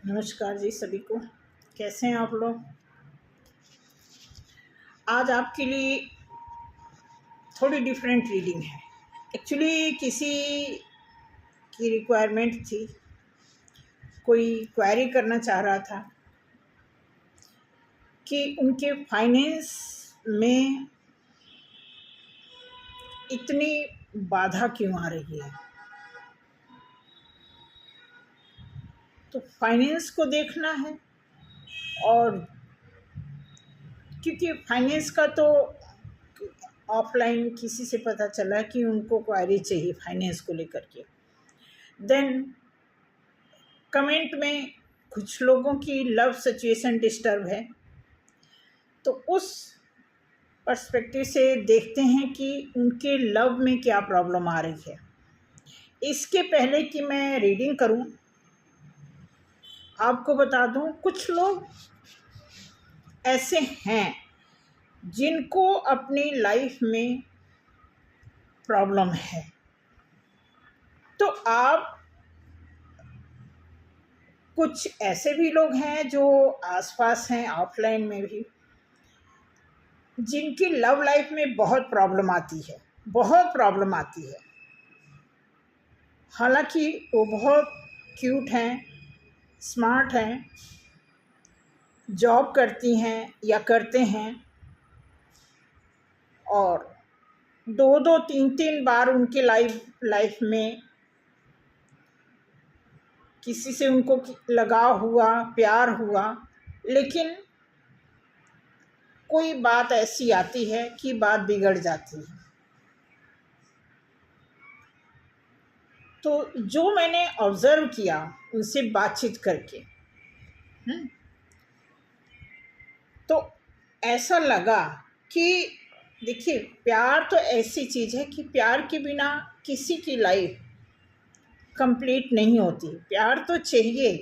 नमस्कार जी सभी को। कैसे हैं आप लोग। आज आपके लिए थोड़ी डिफरेंट रीडिंग है। एक्चुअली किसी की रिक्वायरमेंट थी, कोई क्वेरी करना चाह रहा था कि उनके फाइनेंस में इतनी बाधा क्यों आ रही है। तो फाइनेंस को देखना है, और क्योंकि फाइनेंस का तो ऑफलाइन किसी से पता चला कि उनको क्वेरी चाहिए फाइनेंस को लेकर के। देन कमेंट में कुछ लोगों की लव सिचुएशन डिस्टर्ब है, तो उस पर्सपेक्टिव से देखते हैं कि उनके लव में क्या प्रॉब्लम आ रही है। इसके पहले कि मैं रीडिंग करूं, आपको बता दूं, कुछ लोग ऐसे हैं जिनको अपनी लाइफ में प्रॉब्लम है। तो आप कुछ ऐसे भी लोग हैं जो आसपास हैं ऑफलाइन में भी, जिनकी लव लाइफ में बहुत प्रॉब्लम आती है, बहुत प्रॉब्लम आती है। हालांकि वो बहुत क्यूट हैं, स्मार्ट हैं, जॉब करती हैं या करते हैं, और दो दो तीन तीन बार उनके लाइफ में किसी से उनको लगाव हुआ, प्यार हुआ, लेकिन कोई बात ऐसी आती है कि बात बिगड़ जाती है। तो जो मैंने ऑब्जर्व किया उनसे बातचीत करके, तो ऐसा लगा कि देखिए, प्यार तो ऐसी चीज़ है कि प्यार के बिना किसी की लाइफ कंप्लीट नहीं होती। प्यार तो चाहिए।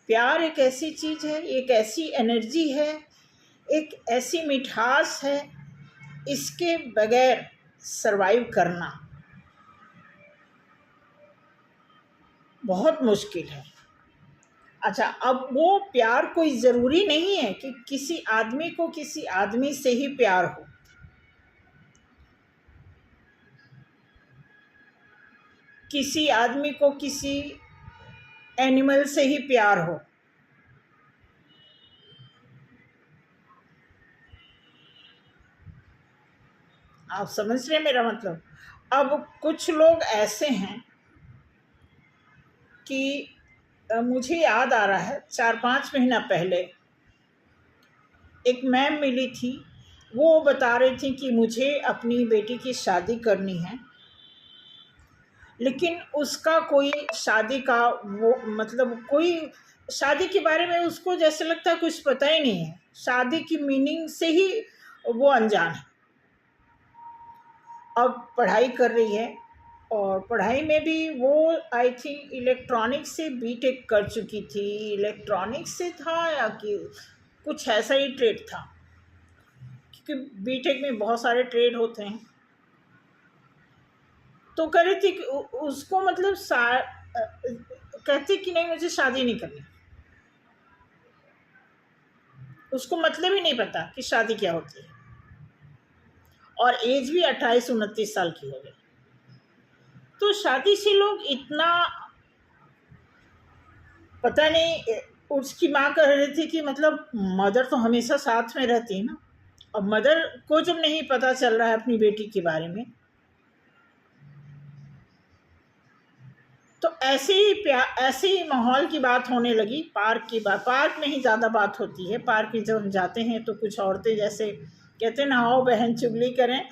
प्यार एक ऐसी चीज़ है, एक ऐसी एनर्जी है, एक ऐसी मिठास है, इसके बगैर सरवाइव करना बहुत मुश्किल है। अच्छा, अब वो प्यार कोई ज़रूरी नहीं है कि किसी आदमी को किसी आदमी से ही प्यार हो। किसी आदमी को किसी एनिमल से ही प्यार हो। आप समझ रहे हैं मेरा मतलब। अब कुछ लोग ऐसे हैं कि मुझे याद आ रहा है, 4-5 महीना पहले एक मैम मिली थी। वो बता रही थी कि मुझे अपनी बेटी की शादी करनी है, लेकिन उसका कोई शादी का वो मतलब कोई शादी के बारे में उसको जैसे लगता है कुछ पता ही नहीं है। शादी की मीनिंग से ही वो अनजान है। अब पढ़ाई कर रही है, और पढ़ाई में भी वो आई थिंक इलेक्ट्रॉनिक्स से बीटेक कर चुकी थी। इलेक्ट्रॉनिक्स से था या कि कुछ ऐसा ही ट्रेड था, क्योंकि बीटेक में बहुत सारे ट्रेड होते हैं। तो कह रही थी कि उसको मतलब कहती कि नहीं, मुझे शादी नहीं करनी। उसको मतलब ही नहीं पता कि शादी क्या होती है, और एज भी 28-29 साल की हो गई। तो शादी से लोग इतना, पता नहीं। उसकी माँ कह रही थी कि मतलब मदर तो हमेशा साथ में रहती है ना। अब मदर को जब नहीं पता चल रहा है अपनी बेटी के बारे में, तो ऐसे ही माहौल की बात होने लगी। पार्क की बात, पार्क में ही ज़्यादा बात होती है। पार्क में जब हम जाते हैं तो कुछ औरतें जैसे कहते हैं ना, आओ बहन चुगली करें,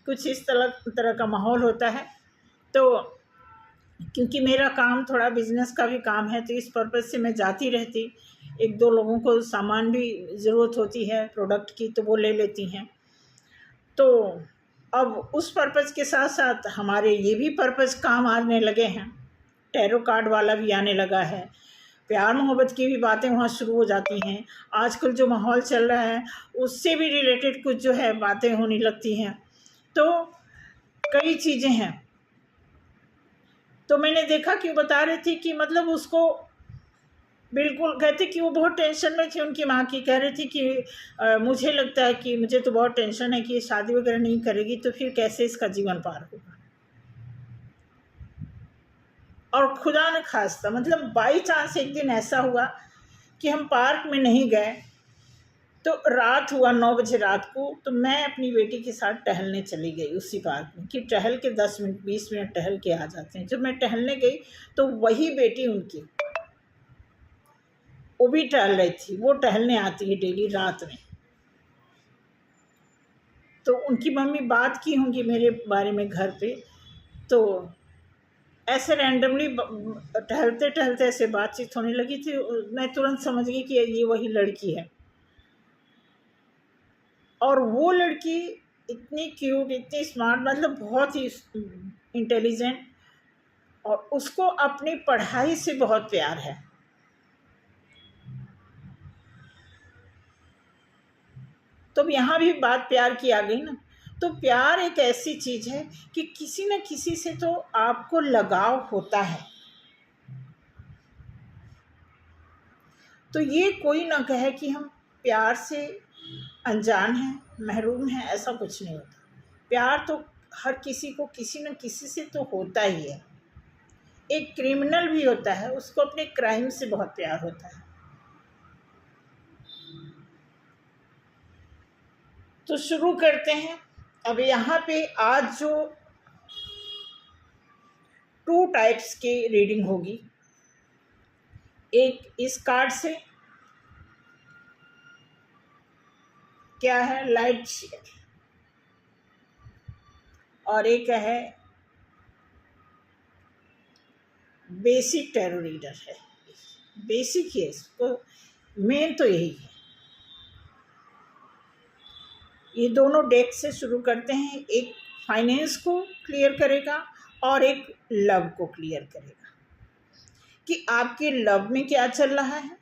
कुछ इस तरह का माहौल होता है। तो क्योंकि मेरा काम थोड़ा बिजनेस का भी काम है, तो इस पर्पज़ से मैं जाती रहती। 1-2 लोगों को सामान भी ज़रूरत होती है प्रोडक्ट की, तो वो ले लेती हैं। तो अब उस पर्पज़ के साथ साथ हमारे ये भी पर्पज़ काम आने लगे हैं। टैरो कार्ड वाला भी आने लगा है। प्यार मोहब्बत की भी बातें वहाँ शुरू हो जाती हैं। आजकल जो माहौल चल रहा है उससे भी रिलेटेड कुछ जो है बातें होने लगती हैं। तो कई चीज़ें हैं। तो मैंने देखा कि वो बता रही थी कि मतलब उसको बिल्कुल कहती कि वो बहुत टेंशन में थी उनकी माँ की, कह रही थी कि मुझे लगता है कि मुझे तो बहुत टेंशन है कि ये शादी वगैरह नहीं करेगी तो फिर कैसे इसका जीवन पार होगा। और खुदा न खास्ता मतलब बाई चांस एक दिन ऐसा हुआ कि हम पार्क में नहीं गए, तो रात हुआ 9 बजे रात को, तो मैं अपनी बेटी के साथ टहलने चली गई उसी पार्क में, कि टहल के 10 मिनट 20 मिनट टहल के आ जाते हैं। जब मैं टहलने गई तो वही बेटी उनकी, वो भी टहल रही थी, वो टहलने आती है डेली रात में। तो उनकी मम्मी बात की होंगी मेरे बारे में घर पे, तो ऐसे रैंडमली टहलते टहलते ऐसे बातचीत होने लगी थी। मैं तुरंत समझ गई कि ये वही लड़की है। और वो लड़की इतनी क्यूट, इतनी स्मार्ट, मतलब बहुत ही इंटेलिजेंट, और उसको अपनी पढ़ाई से बहुत प्यार है। तो यहाँ भी बात प्यार की आ गई ना। तो प्यार एक ऐसी चीज़ है कि किसी न किसी से तो आपको लगाव होता है। तो ये कोई ना कहे कि हम प्यार से अनजान हैं, महरूम हैं, ऐसा कुछ नहीं होता। प्यार तो हर किसी को किसी न किसी से तो होता ही है। एक क्रिमिनल भी होता है, उसको अपने क्राइम से बहुत प्यार होता है। तो शुरू करते हैं। अब यहाँ पे आज जो 2 टाइप्स की रीडिंग होगी, एक इस कार्ड से क्या है, लाइट शेयर, और एक है बेसिक टैरो रीडर है। बेसिक ही है, इसको मेन तो यही है। ये दोनों डेक से शुरू करते हैं। एक फाइनेंस को क्लियर करेगा और एक लव को क्लियर करेगा कि आपके लव में क्या चल रहा है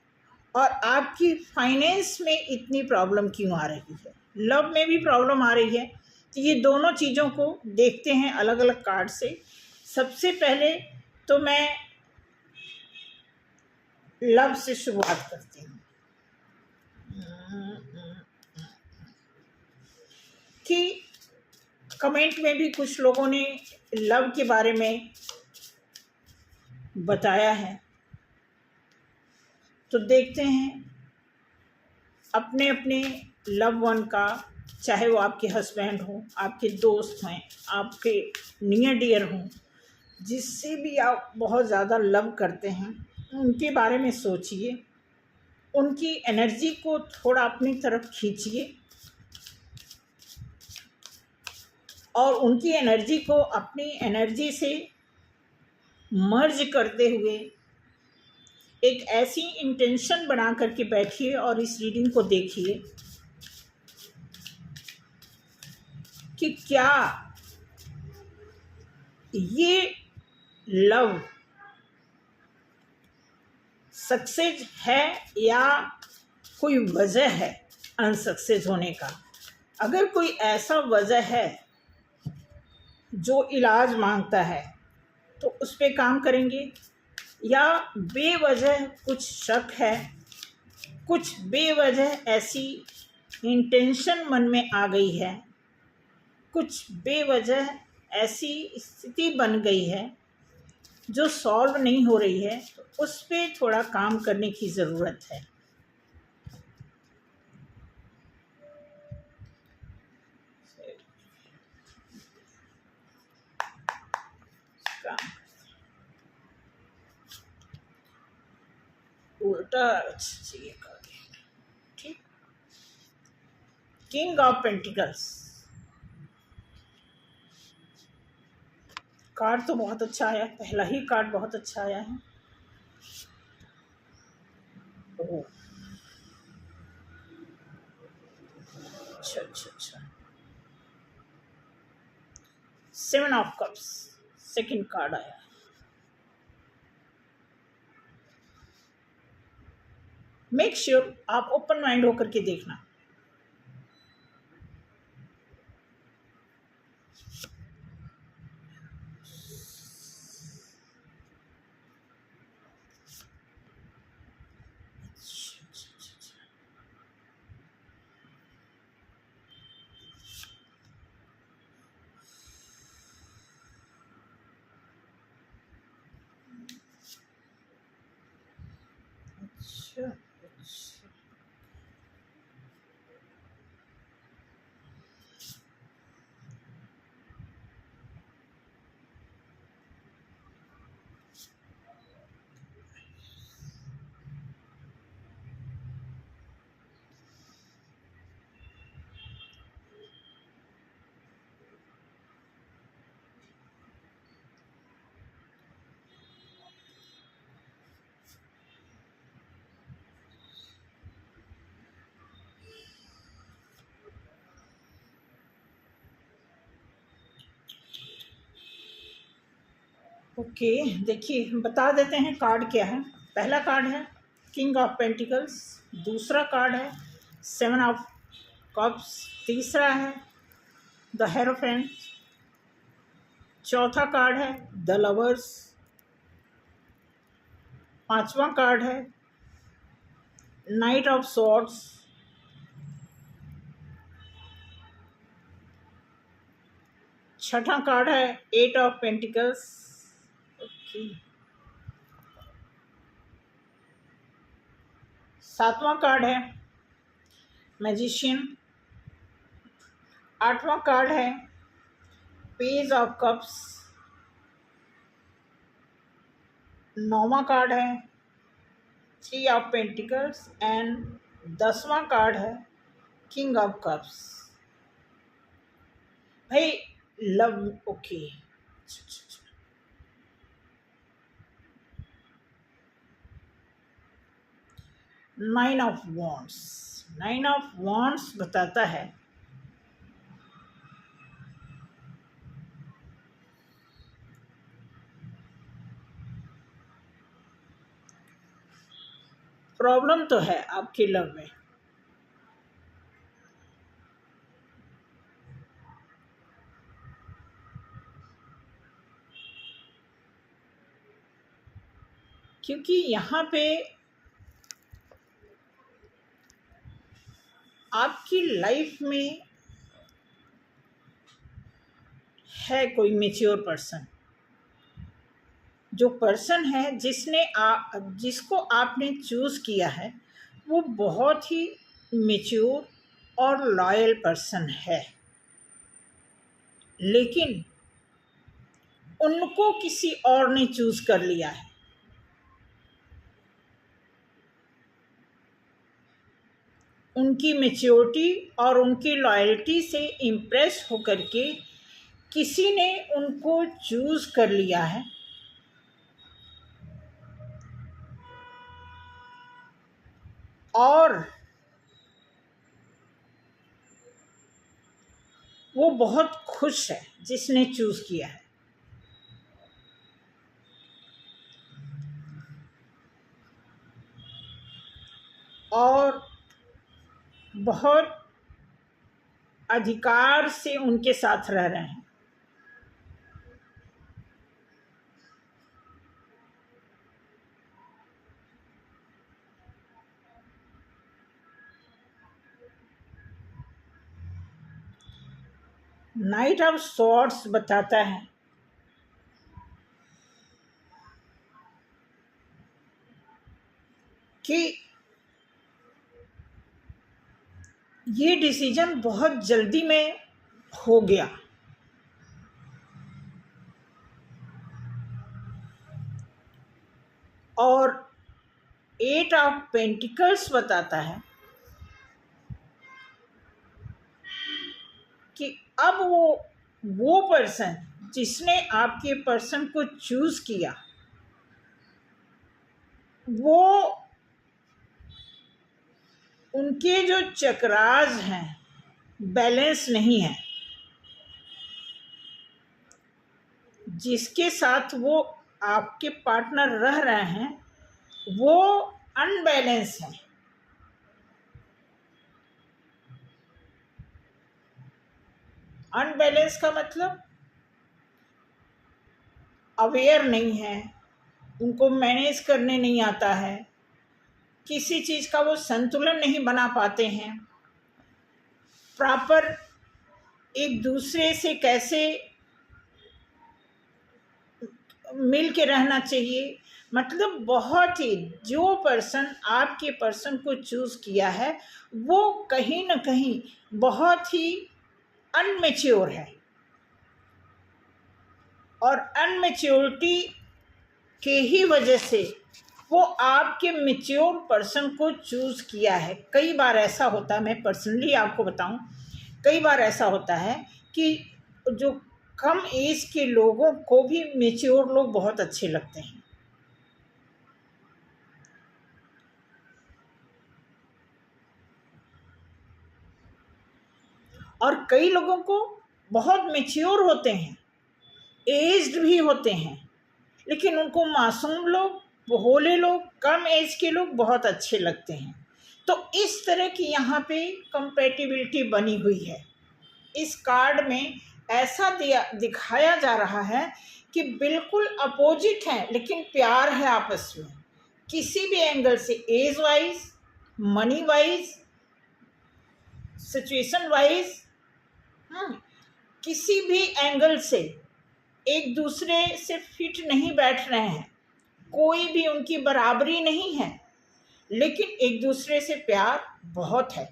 और आपकी फाइनेंस में इतनी प्रॉब्लम क्यों आ रही है। लव में भी प्रॉब्लम आ रही है, तो ये दोनों चीज़ों को देखते हैं अलग अलग कार्ड से। सबसे पहले तो मैं लव से शुरुआत करती हूँ कि कमेंट में भी कुछ लोगों ने लव के बारे में बताया है, तो देखते हैं अपने अपने लव वन का, चाहे वो आपके हस्बैंड हो, आपके दोस्त हैं, आपके नियर डियर हों, जिससे भी आप बहुत ज़्यादा लव करते हैं, उनके बारे में सोचिए, उनकी एनर्जी को थोड़ा अपनी तरफ खींचिए और उनकी एनर्जी को अपनी एनर्जी से मर्ज करते हुए एक ऐसी इंटेंशन बना करके बैठिए और इस रीडिंग को देखिए कि क्या ये लव सक्सेस है या कोई वजह है अनसक्सेस होने का। अगर कोई ऐसा वजह है जो इलाज मांगता है तो उस पे काम करेंगे, या बेवजह कुछ शक है, कुछ बेवजह ऐसी इंटेंशन मन में आ गई है, कुछ बेवजह ऐसी स्थिति बन गई है जो सॉल्व नहीं हो रही है, तो उस पे थोड़ा काम करने की ज़रूरत है। उल्टा चाहिए कार्ड, ठीक। किंग ऑफ पेंटिकल्स कार्ड तो बहुत अच्छा आया, पहला ही कार्ड बहुत अच्छा आया है। ओह, अच्छा अच्छा अच्छा। 7 ऑफ कप्स सेकंड कार्ड आया। मेक श्योर आप ओपन माइंड होकर के देखना। अच्छा। ओके, देखिए बता देते हैं कार्ड क्या है। पहला कार्ड है किंग ऑफ पेंटिकल्स, दूसरा कार्ड है सेवन ऑफ कप्स, तीसरा है द हेरोफेंट, चौथा कार्ड है द लवर्स, पांचवा कार्ड है नाइट ऑफ सॉर्ड्स, छठा कार्ड है एट ऑफ पेंटिकल्स। ओके, सातवां कार्ड है मैजिशियन, आठवां कार्ड है पेज ऑफ कप्स, नौवां कार्ड है थ्री ऑफ पेंटिकल्स एंड 10वां कार्ड है किंग ऑफ कप्स। भाई love, okay, nine of wands, nine of wands बताता है प्रॉब्लम तो है आपके लव में, क्योंकि यहाँ पे आपकी लाइफ में है कोई मेच्योर पर्सन, जो पर्सन है जिसको आपने चूज़ किया है वो बहुत ही मेच्योर और लॉयल पर्सन है, लेकिन उनको किसी और ने चूज़ कर लिया है। उनकी मैच्योरिटी और उनकी लॉयल्टी से इम्प्रेस होकर के किसी ने उनको चूज़ कर लिया है, और वो बहुत खुश है जिसने चूज़ किया है। और बहुत अधिकार से उनके साथ रह रहे हैं। नाइट ऑफ सॉर्ड्स बताता है कि ये डिसीजन बहुत जल्दी में हो गया, और एट ऑफ पेंटिकल्स बताता है कि अब वो पर्सन जिसने आपके पर्सन को चूज़ किया वो उनके जो चक्रास हैं बैलेंस नहीं है, जिसके साथ वो आपके पार्टनर रह रहे हैं वो अनबैलेंस है। अनबैलेंस का मतलब अवेयर नहीं है, उनको मैनेज करने नहीं आता है, किसी चीज़ का वो संतुलन नहीं बना पाते हैं, प्रॉपर एक दूसरे से कैसे मिल के रहना चाहिए। मतलब बहुत ही, जो पर्सन आपके पर्सन को चूज़ किया है वो कहीं ना कहीं बहुत ही अनमेच्योर है, और अनमेच्योरिटी के ही वजह से वो आपके मेच्योर पर्सन को चूज़ किया है। कई बार ऐसा होता है, मैं पर्सनली आपको बताऊं, कई बार ऐसा होता है कि जो कम एज के लोगों को भी मेच्योर लोग बहुत अच्छे लगते हैं, और कई लोगों को बहुत मेच्योर होते हैं, एज्ड भी होते हैं, लेकिन उनको मासूम लोग, भोले लोग, कम एज के लोग बहुत अच्छे लगते हैं। तो इस तरह की यहाँ पे कंपैटिबिलिटी बनी हुई है। इस कार्ड में ऐसा दिखाया जा रहा है कि बिल्कुल अपोजिट है, लेकिन प्यार है आपस में, किसी भी एंगल से, age wise, money wise, situation wise, किसी भी एंगल से एक दूसरे से फिट नहीं बैठ रहे हैं, कोई भी उनकी बराबरी नहीं है, लेकिन एक दूसरे से प्यार बहुत है।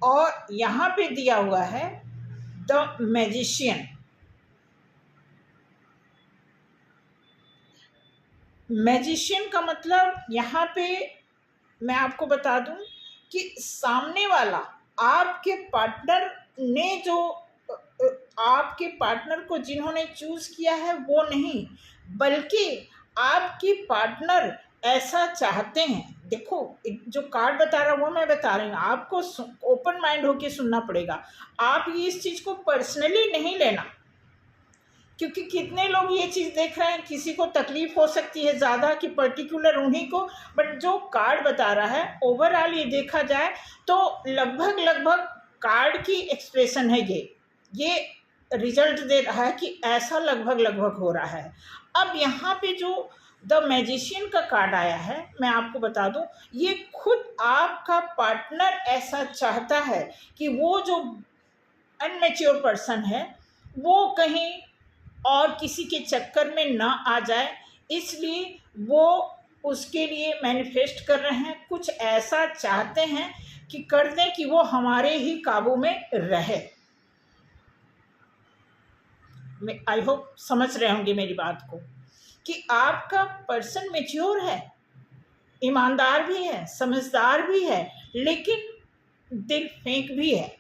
और यहाँ पे दिया हुआ है द मैजिशियन। मैजिशियन का मतलब यहाँ पे मैं आपको बता दूं कि सामने वाला आपके पार्टनर ने जो आपके पार्टनर को जिन्होंने चूज किया है वो नहीं, बल्कि आपकी पार्टनर ऐसा चाहते हैं। देखो, जो कार्ड बता रहा हूँ वो मैं बता रही हूँ आपको, ओपन माइंड होके सुनना पड़ेगा। आप ये इस चीज़ को पर्सनली नहीं लेना, क्योंकि कितने लोग ये चीज़ देख रहे हैं, किसी को तकलीफ हो सकती है ज़्यादा कि पर्टिकुलर उन्हीं को, बट जो कार्ड बता रहा है ओवरऑल ये देखा जाए तो लगभग लगभग कार्ड की एक्सप्रेशन है, ये रिजल्ट दे रहा है कि ऐसा लगभग लगभग हो रहा है। अब यहाँ पे जो द मैजिशियन का कार्ड आया है, मैं आपको बता दूं, ये खुद आपका पार्टनर ऐसा चाहता है कि वो जो अनमेच्योर पर्सन है वो कहीं और किसी के चक्कर में ना आ जाए, इसलिए वो उसके लिए मैनिफेस्ट कर रहे हैं, कुछ ऐसा चाहते हैं कि कर दें कि वो हमारे ही काबू में रहे। आई होप समझ रहे होंगे मेरी बात को, कि आपका पर्सन मेच्योर है, ईमानदार भी है, समझदार भी है, लेकिन दिल फेंक भी है।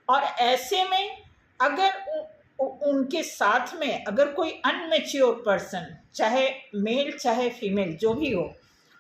और ऐसे में अगर उनके साथ में अगर कोई अनमेच्योर पर्सन, चाहे मेल चाहे फीमेल जो भी हो,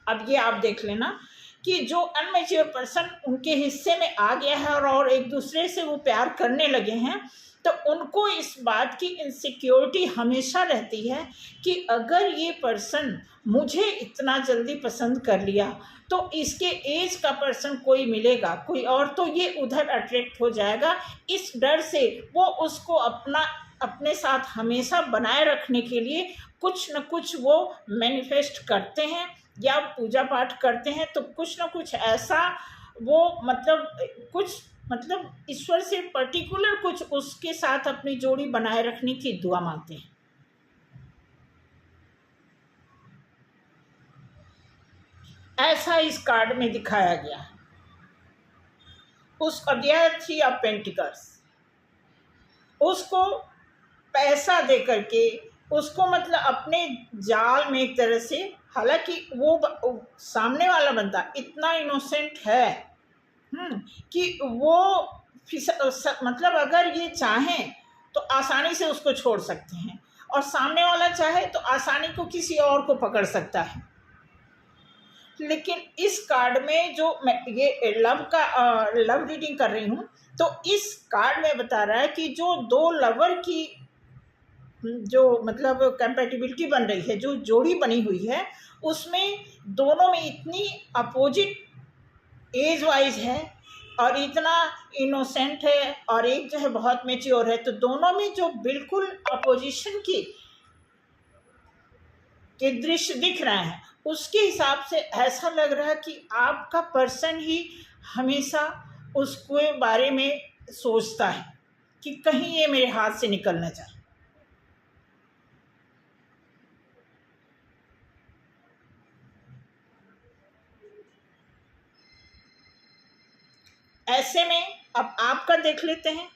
अब ये आप देख लेना कि जो अनमेच्योर पर्सन उनके हिस्से में आ गया है और एक दूसरे से वो प्यार करने लगे हैं, तो उनको इस बात की इनसिक्योरिटी हमेशा रहती है कि अगर ये पर्सन मुझे इतना जल्दी पसंद कर लिया तो इसके एज का पर्सन कोई मिलेगा, कोई और, तो ये उधर अट्रैक्ट हो जाएगा। इस डर से वो उसको अपने साथ हमेशा बनाए रखने के लिए कुछ न कुछ वो मैनिफेस्ट करते हैं या पूजा पाठ करते हैं, तो कुछ न कुछ ऐसा वो मतलब ईश्वर से पर्टिकुलर कुछ उसके साथ अपनी जोड़ी बनाए रखने की दुआ मांगते हैं। ऐसा इस कार्ड में दिखाया गया है। उस थ्री ऑफ पेंटिकल्स, उसको पैसा दे करके उसको मतलब अपने जाल में एक तरह से, हालांकि वो सामने वाला बंदा इतना इनोसेंट है कि वो मतलब अगर ये चाहें तो आसानी से उसको छोड़ सकते हैं, और सामने वाला चाहे तो आसानी को किसी और को पकड़ सकता है। लेकिन इस कार्ड में जो मैं ये लव रीडिंग कर रही हूँ, तो इस कार्ड में बता रहा है कि जो दो लवर की जो मतलब कंपैटिबिलिटी बन रही है, जो जोड़ी बनी हुई है, उसमें दोनों में इतनी अपोजिट एज वाइज है और इतना इनोसेंट है, और एक जो है बहुत मेच्योर है, तो दोनों में जो बिल्कुल अपोजिशन की के दृश्य दिख रहे हैं, उसके हिसाब से ऐसा लग रहा है कि आपका पर्सन ही हमेशा उसके बारे में सोचता है कि कहीं ये मेरे हाथ से निकल न जाए। ऐसे में अब आपका देख लेते हैं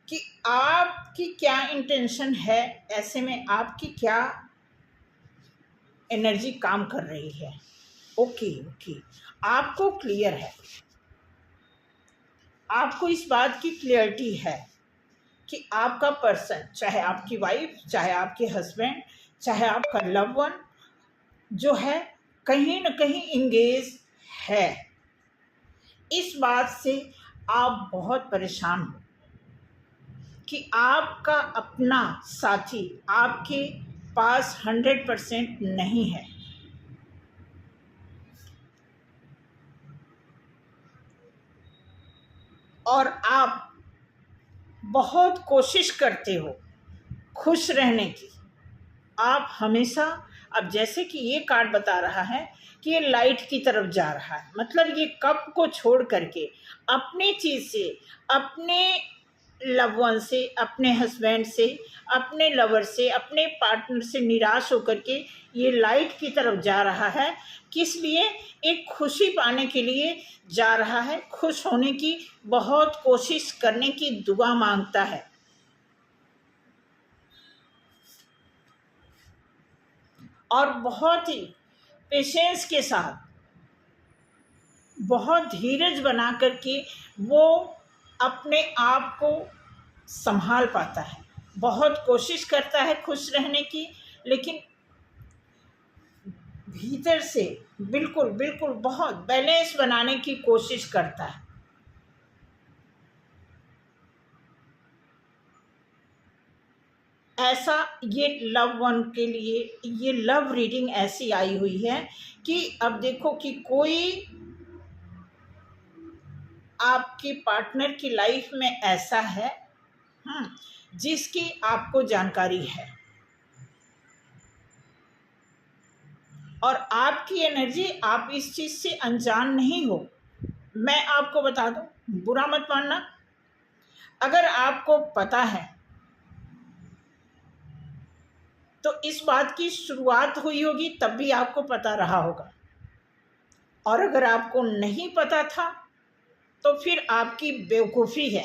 कि आपकी क्या इंटेंशन है, ऐसे में आपकी क्या एनर्जी काम कर रही है। ओके ओके, आपको क्लियर है, आपको इस बात की क्लियरिटी है कि आपका पर्सन, चाहे आपकी वाइफ, चाहे आपके हस्बैंड, चाहे आपका लव वन, जो है कहीं न कहीं इंगेज है। इस बात से आप बहुत परेशान हो कि आपका अपना साथी आपके पास 100% नहीं है। और आप बहुत कोशिश करते हो खुश रहने की। आप हमेशा, अब जैसे कि ये कार्ड बता रहा है कि ये लाइट की तरफ जा रहा है, मतलब ये कप को छोड़ करके अपनी चीज़ से, अपने लव वन से, अपने हस्बैंड से, अपने लवर से, अपने पार्टनर से निराश होकर के ये लाइट की तरफ जा रहा है। किस लिए? एक खुशी पाने के लिए जा रहा है, खुश होने की बहुत कोशिश करने की दुआ मांगता है। और बहुत ही पेशेंस के साथ, बहुत धीरज बना करके वो अपने आप को संभाल पाता है। बहुत कोशिश करता है खुश रहने की, लेकिन भीतर से बिल्कुल बिल्कुल बहुत बैलेंस बनाने की कोशिश करता है। ऐसा ये लव वन के लिए ये लव रीडिंग ऐसी आई हुई है कि अब देखो कि कोई आपके पार्टनर की लाइफ में ऐसा है जिसकी आपको जानकारी है, और आपकी एनर्जी, आप इस चीज़ से अनजान नहीं हो। मैं आपको बता दूं, बुरा मत मानना, अगर आपको पता है तो इस बात की शुरुआत हुई होगी तब भी आपको पता रहा होगा, और अगर आपको नहीं पता था तो फिर आपकी बेवकूफ़ी है।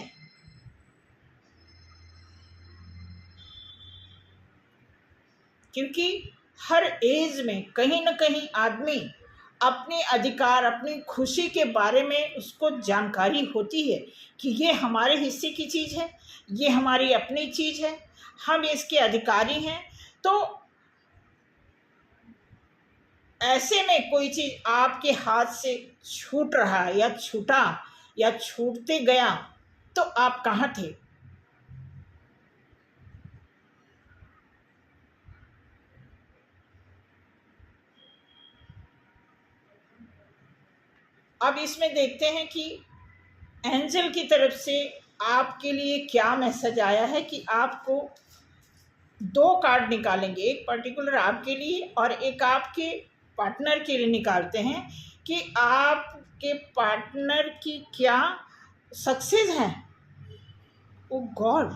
क्योंकि हर एज में कहीं न कहीं आदमी अपने अधिकार, अपनी खुशी के बारे में उसको जानकारी होती है कि ये हमारे हिस्से की चीज़ है, ये हमारी अपनी चीज़ है, हम इसके अधिकारी हैं। तो ऐसे में कोई चीज़ आपके हाथ से छूट रहा है या छूटा या छूटते गया, तो आप कहाँ थे? अब इसमें देखते हैं कि एंजल की तरफ से आपके लिए क्या मैसेज आया है। कि आपको 2 कार्ड निकालेंगे, एक पर्टिकुलर आपके लिए और एक आपके पार्टनर के लिए निकालते हैं कि आपके पार्टनर की क्या सक्सेस है। ओ गॉड,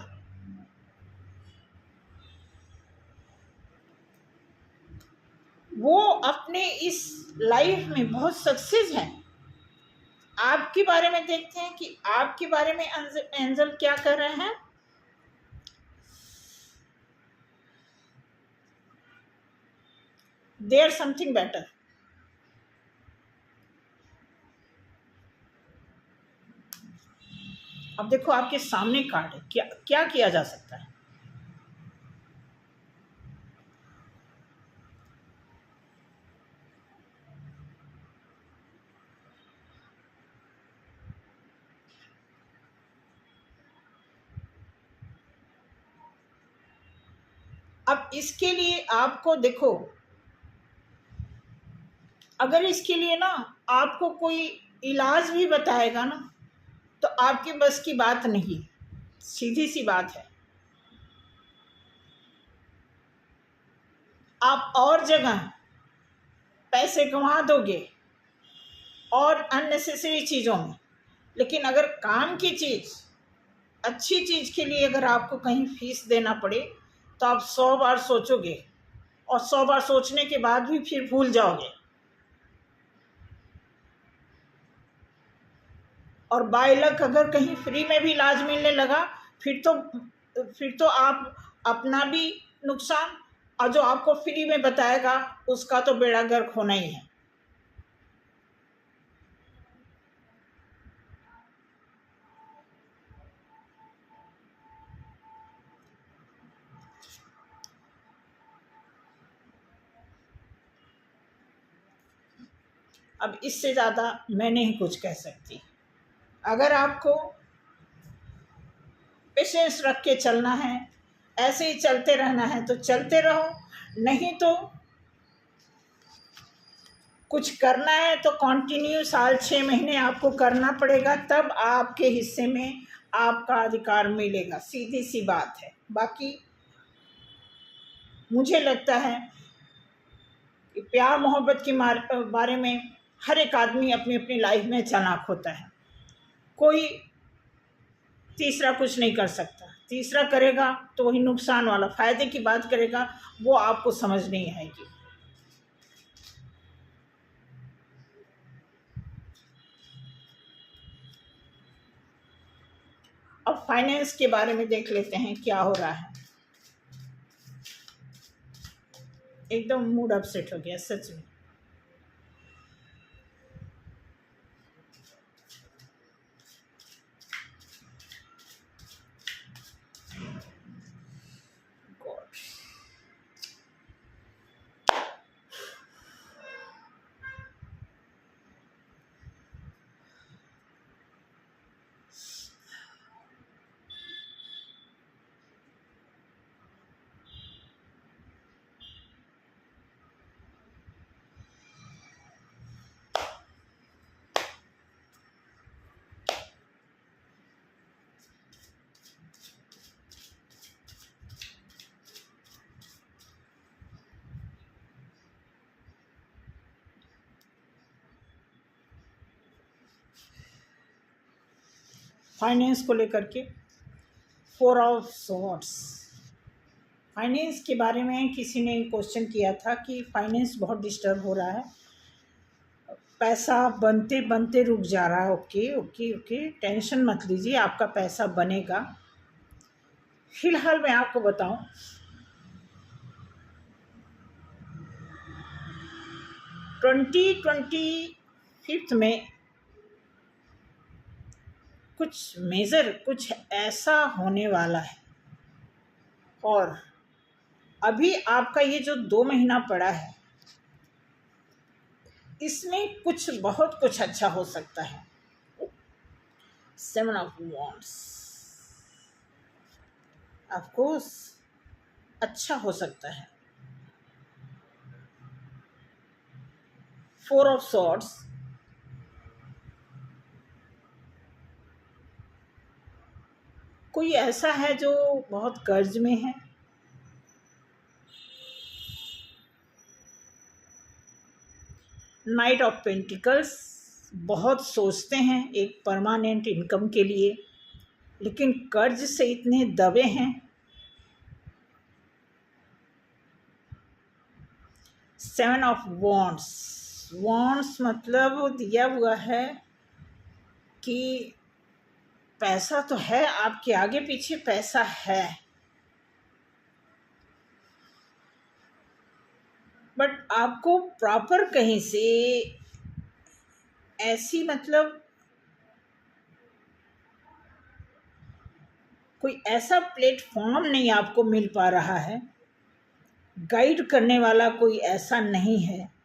वो अपने इस लाइफ में बहुत सक्सेस है। आपके बारे में देखते हैं कि आपके बारे में एंजल क्या कर रहे हैं। There something better. अब देखो आपके सामने कार्ड है, क्या क्या किया जा सकता है। अब इसके लिए आपको देखो, अगर इसके लिए ना आपको कोई इलाज भी बताएगा ना तो आपके बस की बात नहीं, सीधी सी बात है। आप और जगह पैसे कमा दोगे और अननेसेसरी चीज़ों में, लेकिन अगर काम की चीज़, अच्छी चीज़ के लिए अगर आपको कहीं फीस देना पड़े तो आप 100 बार सोचोगे, और 100 बार सोचने के बाद भी फिर भूल जाओगे। और बाय लक अगर कहीं फ्री में भी इलाज मिलने लगा, फिर तो आप अपना भी नुकसान, और जो आपको फ्री में बताएगा उसका तो बेड़ा गर्क होना ही है। अब इससे ज़्यादा मैं नहीं कुछ कह सकती। अगर आपको पेशेंस रख के चलना है, ऐसे ही चलते रहना है तो चलते रहो, नहीं तो कुछ करना है तो कंटिन्यू 6 महीने आपको करना पड़ेगा, तब आपके हिस्से में आपका अधिकार मिलेगा। सीधी सी बात है। बाकी मुझे लगता है कि प्यार मोहब्बत के बारे में हर एक आदमी अपनी अपनी लाइफ में चालाक होता है। कोई तीसरा कुछ नहीं कर सकता। तीसरा करेगा तो वही नुकसान वाला, फ़ायदे की बात करेगा, वो आपको समझ नहीं आएगी। अब फाइनेंस के बारे में देख लेते हैं क्या हो रहा है। एकदम मूड अपसेट हो गया सच में। फाइनेंस को लेकर के 4 ऑफ सॉर्ड्स। फाइनेंस के बारे में किसी ने क्वेश्चन किया था कि फाइनेंस बहुत डिस्टर्ब हो रहा है, पैसा बनते बनते रुक जा रहा है। ओके ओके ओके, टेंशन मत लीजिए, आपका पैसा बनेगा। फिलहाल मैं आपको बताऊं, 2025 में कुछ मेजर, कुछ ऐसा होने वाला है। और अभी आपका ये जो 2 महीना पड़ा है, इसमें बहुत कुछ अच्छा हो सकता है। 7 ऑफ वॉन्ड्स, ऑफ कोर्स अच्छा हो सकता है। 4 ऑफ सॉर्ड्स, कोई ऐसा है जो बहुत कर्ज में है। नाइट ऑफ पेंटिकल्स, बहुत सोचते हैं एक परमानेंट इनकम के लिए, लेकिन कर्ज से इतने दबे हैं। 7 ऑफ वॉन्ड्स, वॉन्ड्स मतलब दिया हुआ है कि पैसा तो है, आपके आगे पीछे पैसा है, बट आपको प्रॉपर कहीं से ऐसी, मतलब कोई ऐसा प्लेटफॉर्म नहीं आपको मिल पा रहा है, गाइड करने वाला कोई ऐसा नहीं है,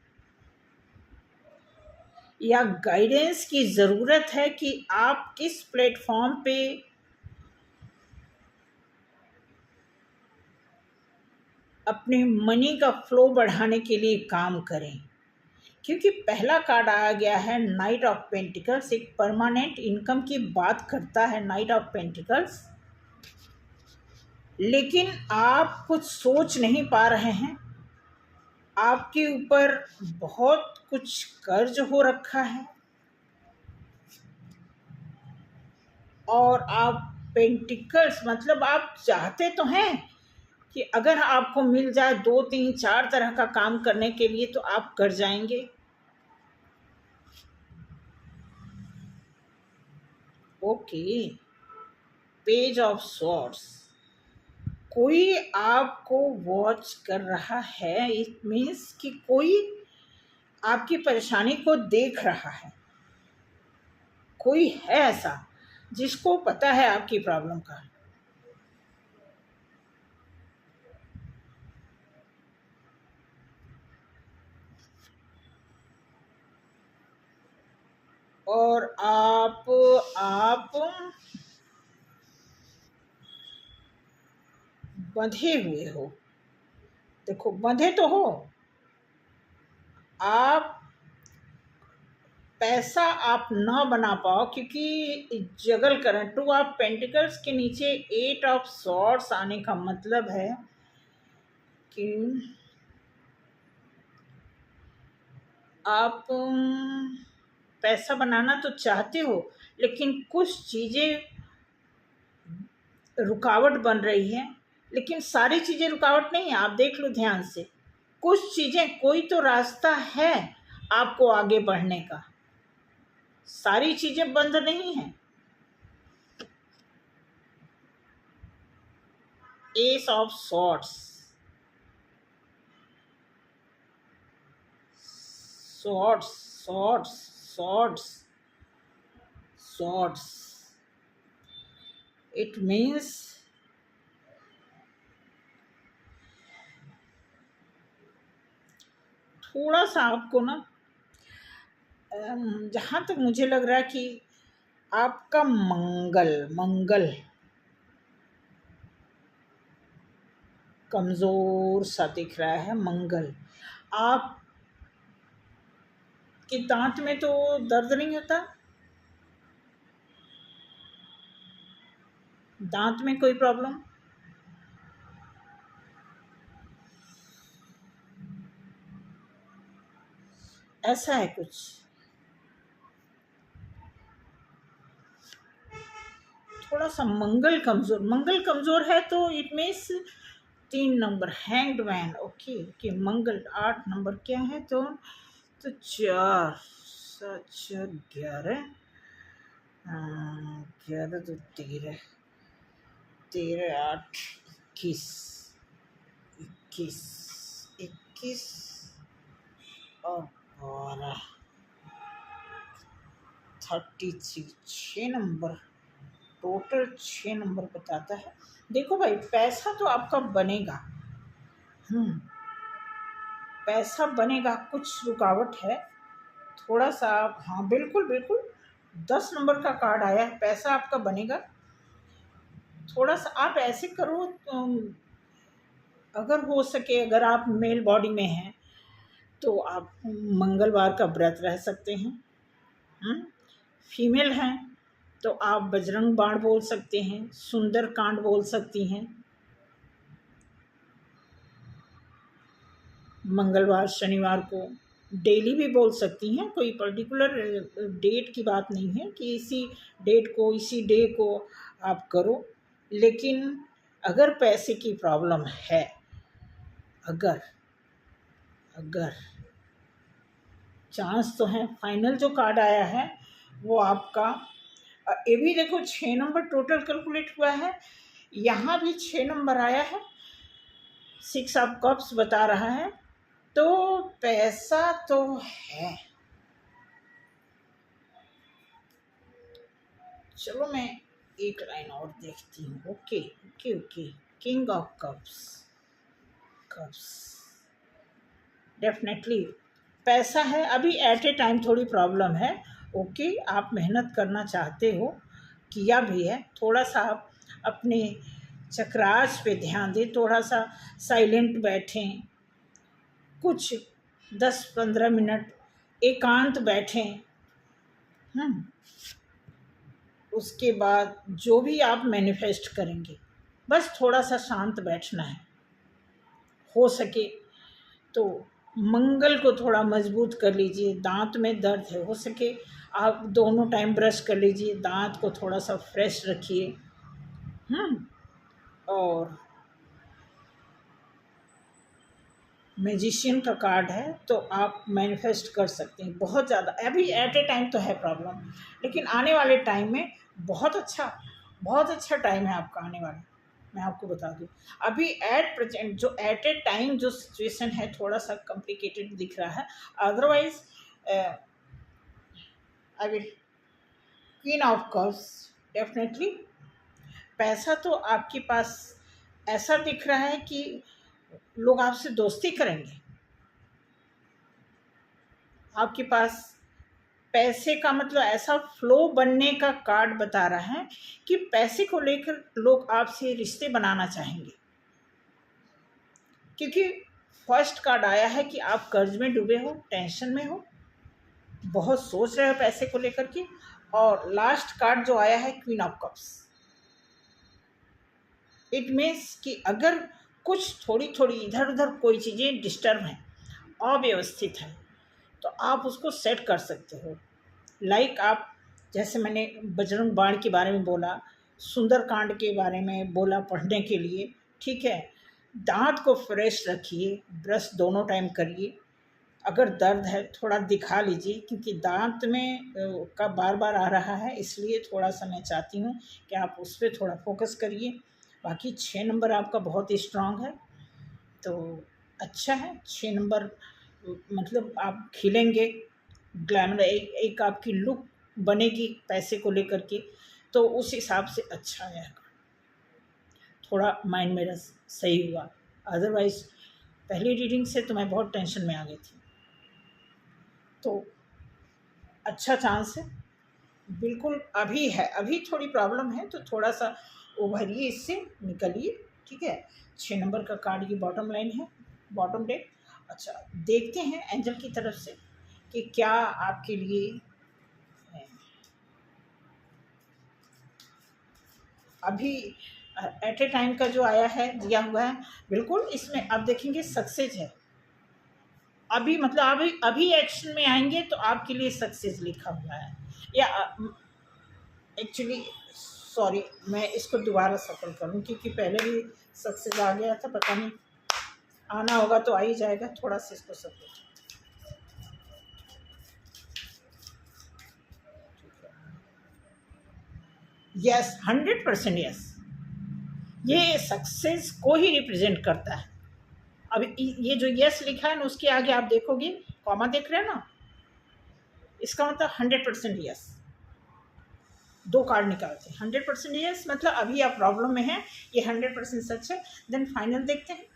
या गाइडेंस की ज़रूरत है कि आप किस प्लेटफॉर्म पे अपने मनी का फ्लो बढ़ाने के लिए काम करें। क्योंकि पहला कार्ड आ गया है नाइट ऑफ पेंटिकल्स, एक परमानेंट इनकम की बात करता है नाइट ऑफ पेंटिकल्स, लेकिन आप कुछ सोच नहीं पा रहे हैं, आपके ऊपर बहुत कुछ कर्ज हो रखा है और आप पेंटिकल्स मतलब आप चाहते तो हैं कि अगर आपको मिल जाए 2 3 4 तरह का काम करने के लिए तो आप कर जाएंगे। ओके, पेज ऑफ सॉर्ट्स, कोई आपको वॉच कर रहा है। इट मीन्स कि कोई आपकी परेशानी को देख रहा है, कोई है ऐसा जिसको पता है आपकी प्रॉब्लम का। और आप बंधे हुए हो। देखो बंधे तो हो आप, पैसा आप ना बना पाओ क्योंकि जगल करें। टू ऑफ पेंटिकल्स के नीचे 8 ऑफ सॉर्ड्स आने का मतलब है कि आप पैसा बनाना तो चाहते हो लेकिन कुछ चीज़ें रुकावट बन रही है। लेकिन सारी चीज़ें रुकावट नहीं है, आप देख लो ध्यान से। कुछ चीज़ें, कोई तो रास्ता है आपको आगे बढ़ने का, सारी चीज़ें बंद नहीं हैं। S of swords, swords swords swords swords, it means थोड़ा सा आपको ना, जहाँ तक मुझे लग रहा है कि आपका मंगल मंगल कमज़ोर सा दिख रहा है। मंगल, आप के दांत में तो दर्द नहीं होता? दांत में कोई प्रॉब्लम? ऐसा है कुछ। थोड़ा सा मंगल कमज़ोर, मंगल कमज़ोर है तो it means 3 number hanged man. Okay okay, Mangal 8 number क्या है तो 4 7 11, 11 तो 13, 13 8 21, 21 21 और 12, 33, 6 नंबर, टोटल 6 नंबर बताता है। देखो भाई, पैसा तो आपका बनेगा, पैसा बनेगा, कुछ रुकावट है थोड़ा सा। हाँ बिल्कुल बिल्कुल, 10 नंबर का कार्ड आया है, पैसा आपका बनेगा। थोड़ा सा आप ऐसे करो, अगर हो सके, अगर आप मेल बॉडी में हैं तो आप मंगलवार का व्रत रह सकते हैं। फीमेल हैं तो आप बजरंग बाण बोल सकते हैं, सुंदर कांड बोल सकती हैं। मंगलवार शनिवार को डेली भी बोल सकती हैं, कोई पर्टिकुलर डेट की बात नहीं है कि इसी डेट को इसी डे को आप करो। लेकिन अगर पैसे की प्रॉब्लम है, अगर अगर चांस तो है। फाइनल जो कार्ड आया है वो आपका, ये भी देखो 6 नंबर टोटल कैलकुलेट हुआ है, यहाँ भी 6 नंबर आया है, 6 ऑफ कप्स बता रहा है, तो पैसा तो है। चलो मैं एक लाइन और देखती हूँ। Okay okay okay, king of cups, cups definitely पैसा है। अभी एट ए टाइम थोड़ी प्रॉब्लम है। ओके, आप मेहनत करना चाहते हो, किया भी है। थोड़ा सा आप अपने चक्रास पे ध्यान दें, थोड़ा सा साइलेंट बैठें, कुछ 10 15 मिनट एकांत बैठें। उसके बाद जो भी आप मैनिफेस्ट करेंगे, बस थोड़ा सा शांत बैठना है। हो सके तो मंगल को थोड़ा मजबूत कर लीजिए। दांत में दर्द है, हो सके आप दोनों टाइम ब्रश कर लीजिए, दांत को थोड़ा सा फ्रेश रखिए। और मैजिशियन का कार्ड है, तो आप मैनिफेस्ट कर सकते हैं बहुत ज़्यादा। अभी एट ए टाइम तो है प्रॉब्लम, लेकिन आने वाले टाइम में बहुत अच्छा टाइम है आपका आने वाला। मैं आपको बता दूं, अभी एट प्रेजेंट जो एट ए टाइम जो सिचुएशन है थोड़ा सा कॉम्प्लिकेटेड दिख रहा है। Otherwise I will queen of cups definitely. पैसा तो आपके पास ऐसा दिख रहा है कि लोग आपसे दोस्ती करेंगे। आपके पास पैसे का मतलब ऐसा फ्लो बनने का कार्ड बता रहा है कि पैसे को लेकर लोग आपसे रिश्ते बनाना चाहेंगे, क्योंकि फर्स्ट कार्ड आया है कि आप कर्ज में डूबे हो, टेंशन में हो, बहुत सोच रहे हो पैसे को लेकर के। और लास्ट कार्ड जो आया है queen of cups, it means कि अगर कुछ थोड़ी थोड़ी इधर उधर कोई चीज़ें डिस्टर्ब हैं, अव्यवस्थित है, तो आप उसको सेट कर सकते हो। लाइक आप, जैसे मैंने बजरंग बाण के बारे में बोला, सुंदरकांड के बारे में बोला पढ़ने के लिए, ठीक है। दांत को फ्रेश रखिए, ब्रश दोनों टाइम करिए। अगर दर्द है थोड़ा दिखा लीजिए, क्योंकि दांत में का बार बार आ रहा है, इसलिए थोड़ा सा मैं चाहती हूँ कि आप उस पर थोड़ा फोकस करिए। बाकी 6 नंबर आपका बहुत ही स्ट्रांग है, तो अच्छा है 6 नंबर। मतलब आप खिलेंगे, ग्लैमर एक आपकी लुक बनेगी पैसे को लेकर के, तो उस हिसाब से अच्छा है। थोड़ा माइंड मेरा सही हुआ, अदरवाइज पहली रीडिंग से तो मैं बहुत टेंशन में आ गई थी। तो अच्छा चांस है, बिल्कुल अभी है, अभी थोड़ी प्रॉब्लम है, तो थोड़ा सा उभरिए, इससे निकलिए, ठीक है। 6 नंबर का कार्ड की बॉटम लाइन है, बॉटम डेक। अच्छा, देखते हैं एंजल की तरफ से कि क्या आपके लिए है। अभी एट ए टाइम का जो आया है, दिया हुआ है, बिल्कुल इसमें आप देखेंगे सक्सेस है। अभी मतलब अभी एक्शन में आएंगे तो आपके लिए सक्सेस लिखा हुआ है। या एक्चुअली सॉरी, मैं इसको दोबारा सफल करूँ, क्योंकि पहले भी सक्सेस आ गया था, पता नहीं आना होगा तो आ ही जाएगा। थोड़ा सा इसको सफल, यस 100% यस, ये सक्सेस को ही रिप्रेजेंट करता है। अब ये जो यस लिखा है ना, उसके आगे आप देखोगे कॉमा देख रहे हैं ना, इसका मतलब 100% यस। 2 कार्ड निकालते हैं, 100% यस मतलब अभी आप प्रॉब्लम में हैं, ये 100% सच है। देन फाइनल देखते हैं,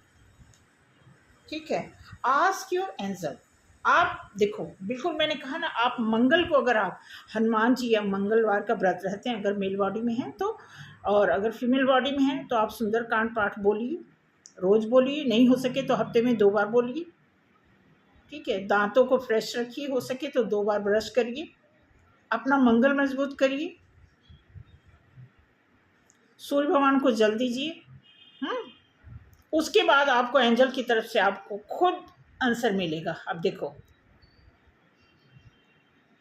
ठीक है। आस्क योर एंजल, आप देखो, बिल्कुल मैंने कहा ना, आप मंगल को, अगर आप हनुमान जी या मंगलवार का व्रत रहते हैं, अगर मेल बॉडी में हैं तो, और अगर फीमेल बॉडी में हैं तो आप सुंदरकांड पाठ बोलिए, रोज़ बोलिए, नहीं हो सके तो हफ्ते में 2 बार बोलिए, ठीक है। दांतों को फ्रेश रखिए, हो सके तो 2 बार ब्रश करिए, अपना मंगल मजबूत करिए, सूर्य भगवान को जल दीजिए। उसके बाद आपको एंजल की तरफ से आपको खुद आंसर मिलेगा। अब देखो,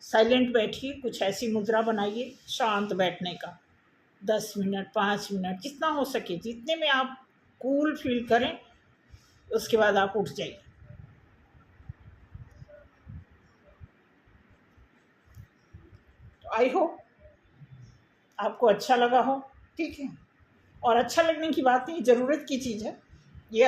साइलेंट बैठिए, कुछ ऐसी मुद्रा बनाइए शांत बैठने का, 10 मिनट 5 मिनट जितना हो सके, जितने में आप कूल फील करें, उसके बाद आप उठ जाइए। तो आई होप आपको अच्छा लगा हो, ठीक है। और अच्छा लगने की बात नहीं, ज़रूरत की चीज़ है ये,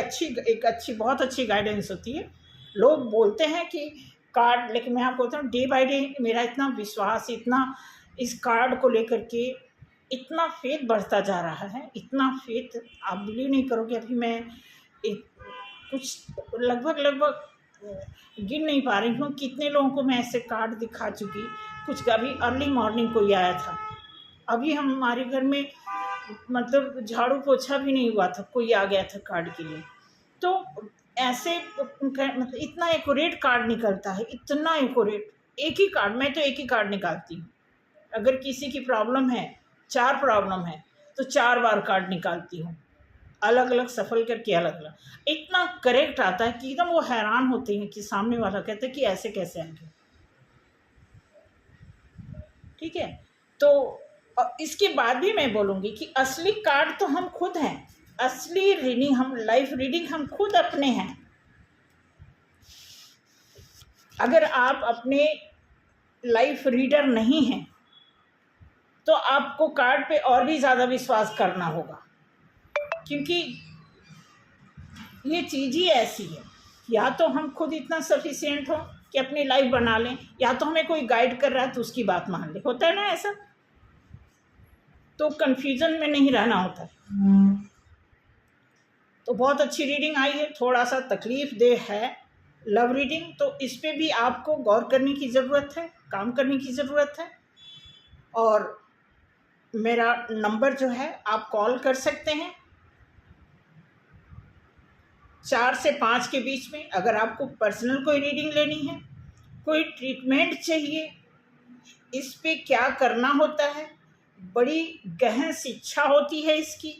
एक अच्छी बहुत अच्छी गाइडेंस होती है। लोग बोलते हैं कि कार्ड, लेकिन मैं आपको बताऊँ, डे बाय डे मेरा इतना विश्वास, इतना इस कार्ड को लेकर के इतना फेथ बढ़ता जा रहा है, इतना फेथ आप बिलीव नहीं करोगे। अभी मैं एक कुछ लगभग गिन नहीं पा रही हूँ कितने लोगों को मैं ऐसे कार्ड दिखा चुकी। कुछ अभी अर्ली मॉर्निंग कोई आया था, अभी हमारे घर में मतलब झाड़ू पोछा भी नहीं हुआ था, कोई आ गया था कार्ड के लिए। तो ऐसे मतलब इतना एक्यूरेट कार्ड निकलता है, इतना एक्यूरेट। एक ही कार्ड, मैं तो एक ही कार्ड निकालती हूँ। अगर किसी की प्रॉब्लम है, 4 प्रॉब्लम है, तो 4 बार कार्ड निकालती हूँ, अलग अलग सफल करके अलग अलग, इतना करेक्ट आता है कि एकदम वो हैरान होते हैं कि सामने वाला कहते हैं कि ऐसे कैसे आएंगे। ठीक है, तो इसके बाद भी मैं बोलूँगी कि असली कार्ड तो हम खुद हैं, असली रीडिंग हम, लाइफ रीडिंग हम खुद अपने हैं। अगर आप अपने लाइफ रीडर नहीं हैं तो आपको कार्ड पे और भी ज़्यादा विश्वास करना होगा, क्योंकि ये चीज़ ही ऐसी है, या तो हम खुद इतना सफिशिएंट हो कि अपनी लाइफ बना लें, या तो हमें कोई गाइड कर रहा है तो उसकी बात मान ले। होता है ना ऐसा, तो कंफ्यूजन में नहीं रहना होता। तो बहुत अच्छी रीडिंग आई है, थोड़ा सा तकलीफ दे है लव रीडिंग, तो इस पे भी आपको गौर करने की ज़रूरत है, काम करने की ज़रूरत है। और मेरा नंबर जो है आप कॉल कर सकते हैं 4 से 5 के बीच में। अगर आपको पर्सनल कोई रीडिंग लेनी है, कोई ट्रीटमेंट चाहिए, इस पे क्या करना होता है, बड़ी गहन शिक्षा होती है इसकी,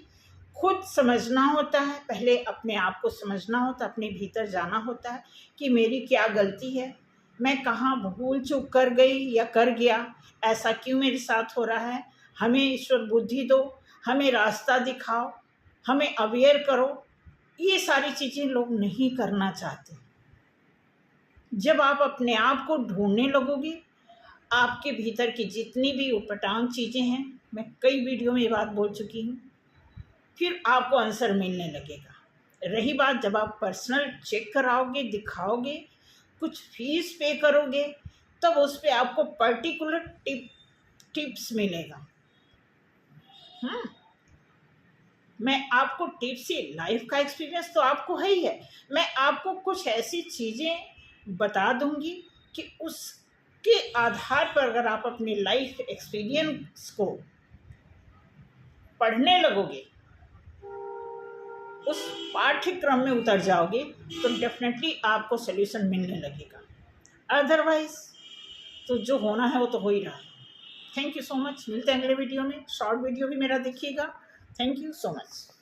खुद समझना होता है, पहले अपने आप को समझना होता है, अपने भीतर जाना होता है कि मेरी क्या गलती है, मैं कहाँ भूल चूक कर गई या कर गया, ऐसा क्यों मेरे साथ हो रहा है, हमें ईश्वर बुद्धि दो, हमें रास्ता दिखाओ, हमें अवेयर करो। ये सारी चीज़ें लोग नहीं करना चाहते। जब आप अपने आप को ढूंढने लगोगे, आपके भीतर की जितनी भी उपटांग चीज़ें हैं, मैं कई वीडियो में ये बात बोल चुकी हूँ, फिर आपको आंसर मिलने लगेगा। रही बात जब आप पर्सनल चेक कराओगे, दिखाओगे, कुछ फीस पे करोगे, तब उस पर आपको पर्टिकुलर टिप्स मिलेगा। मैं आपको टिप्स से, लाइफ का एक्सपीरियंस तो आपको है ही है, मैं आपको कुछ ऐसी चीज़ें बता दूंगी कि उसके आधार पर अगर आप अपनी लाइफ एक्सपीरियंस को पढ़ने लगोगे, उस पाठ्यक्रम में उतर जाओगे, तो डेफिनेटली आपको सल्यूशन मिलने लगेगा। अदरवाइज तो जो होना है वो तो हो ही रहा है। थैंक यू सो मच, मिलते हैं अगले वीडियो में। शॉर्ट वीडियो भी मेरा देखिएगा। Thank you so much.